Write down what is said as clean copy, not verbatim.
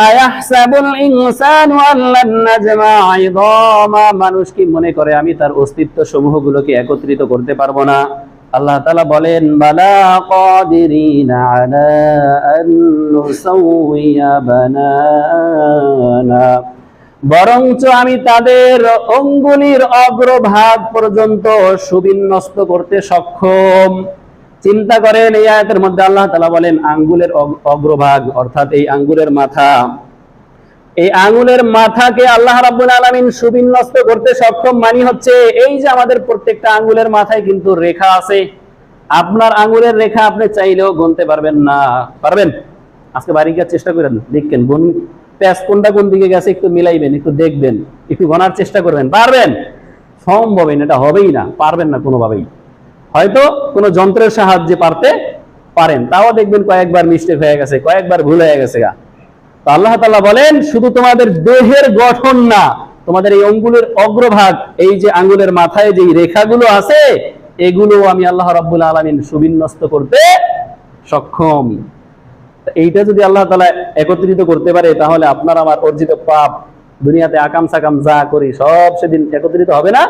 আয়াহসাবুল ইনসানু আল্লান নাজমা ইযামা, মানুষ কি মনে করে আমি তার অস্তিত্ব সমূহগুলোকে একত্রিত করতে পারবো না? আল্লাহ তাআলা বলেন বালা কাদিরিনা আলা আন নুসাউইয়া বানানা, বরঞ্চ আমি তাদের অঙ্গুলির অগ্রভাগ পর্যন্ত সুবিন্যস্ত করতে সক্ষম। চিন্তা করেন, এই আয়াতের মধ্যে আল্লাহ তাআলা বলেন আঙ্গুলের অগ্রভাগ, অর্থাৎ এই আঙ্গুলের মাথা, এই আঙ্গুলের মাথাকে আল্লাহ রাব্বুল আলামিন সুবিন্যস্ত করতে সক্ষম। মানে হচ্ছে এই যে আমাদের প্রত্যেকটা আঙ্গুলের মাথায় কিন্তু রেখা আছে, আপনার আঙ্গুলের রেখা আপনি চাইলেও গুনতে পারবেন না। পারবেন? আজকে বাড়ি গিয়ে চেষ্টা করেন, দেখবেন প্যাচ কোনটা কোন দিকে গেছে একটু মিলাইবেন, একটু দেখবেন, একটু গোনার চেষ্টা করবেন। পারবেন? সম্ভবই না, এটা হবেই না, পারবেন না কোনোভাবেই। হয়তো কোনো যন্ত্রের সাহায্যে পারতে পারেন, তাও দেখবেন কয়েকবার মিস্টেক হয়ে গেছে, কয়েকবার ভুল হয়ে গেছে গা। তো আল্লাহ তাআলা বলেন শুধু তোমাদের দেহের গঠন না, তোমাদের এই আঙ্গুলের অগ্রভাগ, এই যে আঙ্গুলের মাথায় যে রেখাগুলো আছে, এগুলো আমি আল্লাহ রাব্বুল আলামিন সুবিন্যস্ত করতে সক্ষম। এইটা যদি আল্লাহ তাআলা একত্রিত করতে পারে, তাহলে আপনার আমার অর্জিত পাপ, দুনিয়াতে আকাম সাকাম যা করি সব সেদিন একত্রিত হবে না?